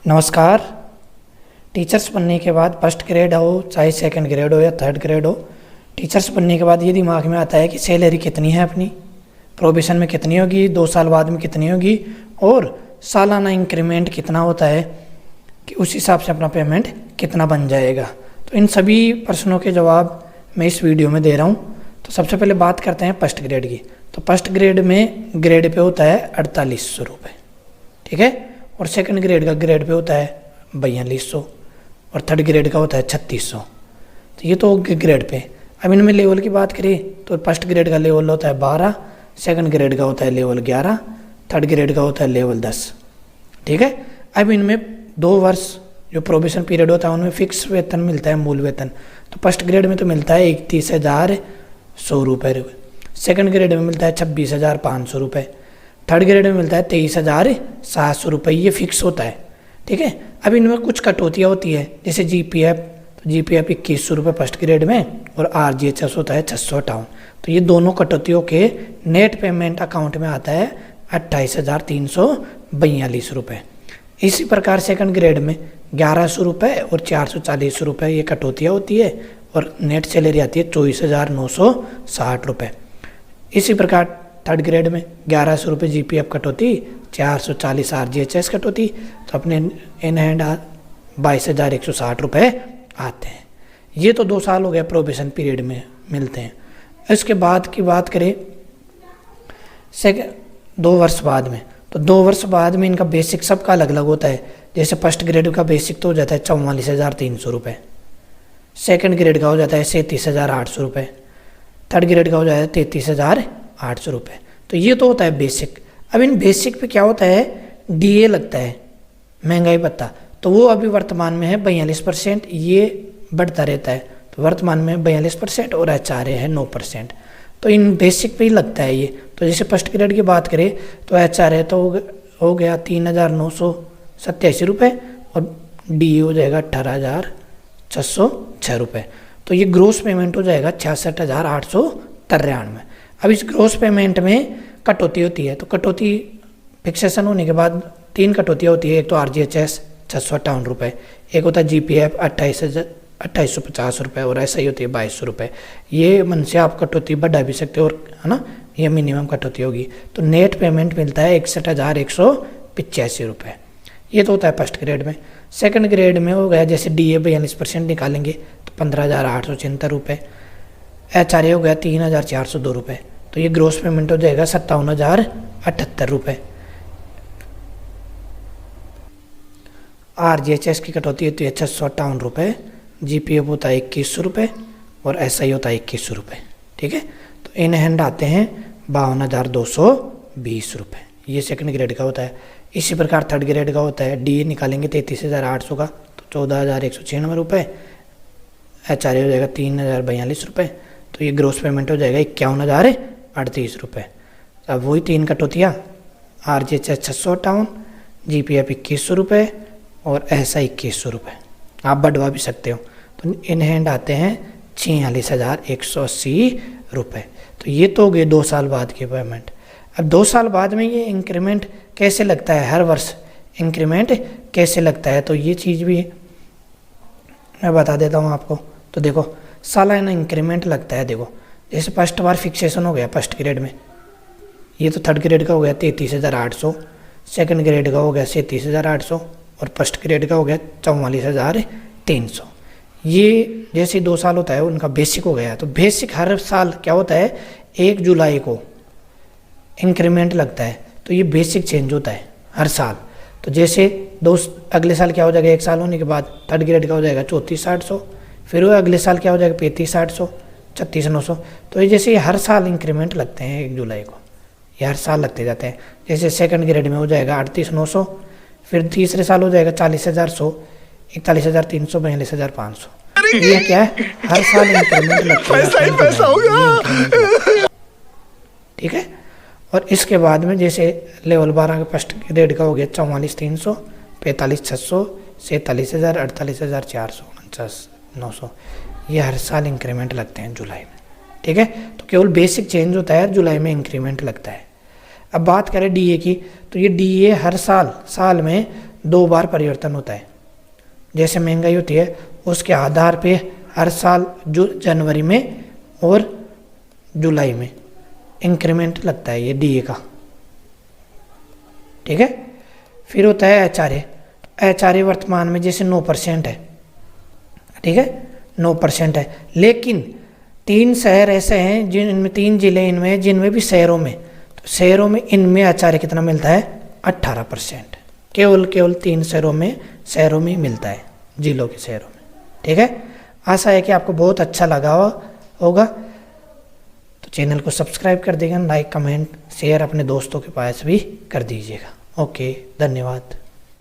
नमस्कार। टीचर्स बनने के बाद फर्स्ट ग्रेड हो चाहे सेकंड ग्रेड हो या थर्ड ग्रेड हो, टीचर्स बनने के बाद ये दिमाग में आता है कि सैलरी कितनी है, अपनी प्रोबेशन में कितनी होगी, 2 साल बाद में कितनी होगी और सालाना इंक्रीमेंट कितना होता है कि उस हिसाब से अपना पेमेंट कितना बन जाएगा। तो इन सभी प्रश्नों के जवाब मैं इस वीडियो में दे रहा हूँ। तो सबसे पहले बात करते हैं फर्स्ट ग्रेड की। तो फर्स्ट ग्रेड में ग्रेड पे होता है 4800 रुपये, ठीक है। और सेकंड ग्रेड का ग्रेड पे होता है 4200 और थर्ड ग्रेड का होता है 3600। तो ये तो ग्रेड पे। अब इनमें लेवल की बात करें तो फर्स्ट ग्रेड का लेवल होता है 12, सेकंड ग्रेड का होता है लेवल 11, थर्ड ग्रेड का होता है लेवल 10, ठीक है। अब इनमें 2 वर्ष जो प्रोबेशन पीरियड होता है उनमें फिक्स वेतन मिलता है, मूल वेतन। तो फर्स्ट ग्रेड में तो मिलता है 31,100 रुपये, सेकंड ग्रेड में मिलता है 26,500 रुपये, थर्ड ग्रेड में मिलता है 23,700 रुपये। ये फिक्स होता है, ठीक है। अब इनमें कुछ कटौतियाँ होती है, जैसे GPF, तो GPF 2100 रुपये फर्स्ट ग्रेड में और RGHS होता है 658। तो ये दोनों कटौतियों के नेट पेमेंट अकाउंट में आता है 28,342 रुपये। इसी प्रकार सेकंड ग्रेड में 1100 रुपये और 440 रुपये ये कटौतियाँ होती है और नेट सैलरी आती है 24,960 रुपये। इसी प्रकार थर्ड ग्रेड में 1100 रुपये GPF कटौती, 440 RGHS कटौती, तो अपने इन हैंड 22,160 रुपये आते हैं। ये तो 2 साल हो गया प्रोबेशन पीरियड में मिलते हैं। इसके बाद की बात करें 2 वर्ष बाद में, तो 2 वर्ष बाद में इनका बेसिक सबका अलग अलग होता है। जैसे फर्स्ट ग्रेड का बेसिक तो हो जाता है 44,300 रुपये, सेकेंड ग्रेड का हो जाता है 37,800 रुपये, थर्ड ग्रेड का हो जाता है 33,800 रुपये। तो ये तो होता है बेसिक। अब इन बेसिक पे क्या होता है, DA लगता है, महंगाई भत्ता। तो वो अभी वर्तमान में है 42%, ये बढ़ता रहता है। तो वर्तमान में 42% और HRA है 9%। तो इन बेसिक पे ही लगता है ये। तो जैसे फर्स्ट ग्रेड की बात करें तो HRA तो हो गया 3,987 रुपये और DA हो जाएगा 18,606 रुपये। तो ये ग्रोस पेमेंट हो जाएगा 66,893। अब इस ग्रोस पेमेंट में कटौती होती है। तो कटौती फिक्सेशन होने के बाद 3 कटौतियाँ होती है। एक तो RGHS 658 रुपये, एक होता है GPF 2850 रुपये और ऐसा ही होती है 2200 रुपये। ये मन से आप कटौती बढ़ा भी सकते हो, और है ना, ये मिनिमम कटौती होगी। तो नेट पेमेंट मिलता है 61,185 रुपये। ये तो होता है फर्स्ट ग्रेड में। सेकंड ग्रेड में हो गया, जैसे DA 42% निकालेंगे तो 15,876 रुपये, HRA हो गया 3,402 रुपये। तो ये ग्रोस पेमेंट हो जाएगा 57,078 रुपये। RGHS की कटौती होती है 658 रुपये, GPF होता है 2100 रुपये और SI होता है 2100 रुपये, ठीक है। तो इन हैंड आते हैं 52,220 रुपये। ये सेकंड ग्रेड का होता है। इसी प्रकार थर्ड ग्रेड का होता है। DA निकालेंगे 33,800 का तो 14,196 रुपये, HRA हो जाएगा 3,042 रुपये। तो ये ग्रोस पेमेंट हो जाएगा 51,038 रुपये। अब वही 3 कटौतियाँ, RGHS 658, GPF 2100 रुपये और SI 2100 रुपये। आप बढ़वा भी सकते हो। तो इन हैंड आते हैं 46,180 रुपये। तो ये तो हो गए 2 साल बाद की पेमेंट। अब 2 साल बाद में ये इंक्रीमेंट कैसे लगता है, हर वर्ष इंक्रीमेंट कैसे लगता है, तो ये चीज़ भी मैं बता देता हूँ आपको। तो देखो सालाना इंक्रीमेंट लगता है। देखो जैसे फर्स्ट बार फिक्सेशन हो गया फर्स्ट ग्रेड में, ये तो थर्ड ग्रेड का हो गया 33,800, सेकंड ग्रेड का हो गया 37,800 और फर्स्ट ग्रेड का हो गया 44,300। ये जैसे 2 साल होता है उनका बेसिक हो गया। तो बेसिक हर साल क्या होता है, 1 जुलाई को इंक्रीमेंट लगता है। तो ये बेसिक चेंज होता है हर साल। तो जैसे अगले साल क्या हो जाएगा, 1 साल होने के बाद थर्ड ग्रेड का हो जाएगा 34,800, फिर वो अगले साल क्या हो जाएगा 35,800, 36,900। तो ये जैसे हर साल इंक्रीमेंट लगते हैं 1 जुलाई को, ये हर साल लगते जाते हैं। जैसे सेकंड ग्रेड में हो जाएगा 38,900, फिर तीसरे साल हो जाएगा 40,100, 41,300, 42,500। ये क्या है, हर साल इंक्रीमेंट लगता है, ठीक है। और इसके बाद में जैसे लेवल 12 का फर्स्ट ग्रेड का हो गया 44,300, 45,600, 47,000, 48,400, 49,900। ये हर साल इंक्रीमेंट लगते हैं जुलाई में, ठीक है। तो केवल बेसिक चेंज होता है, जुलाई में इंक्रीमेंट लगता है। अब बात करें DA की, तो ये DA हर साल में 2 बार परिवर्तन होता है। जैसे महंगाई होती है उसके आधार पे हर साल जनवरी में और जुलाई में इंक्रीमेंट लगता है ये डीए का, ठीक है। फिर होता है एचआरए। एचआरए वर्तमान में जैसे 9% है, ठीक है, 9% है, लेकिन 3 शहर ऐसे हैं जिनमें 3 जिले इनमें जिनमें भी शहरों में, तो शहरों में इनमें एचआरए कितना मिलता है 18%। केवल 3 शहरों में मिलता है, जिलों के शहरों में, ठीक है। आशा है कि आपको बहुत अच्छा लगा होगा। तो चैनल को सब्सक्राइब कर देगा, लाइक कमेंट शेयर अपने दोस्तों के पास भी कर दीजिएगा। ओके, धन्यवाद।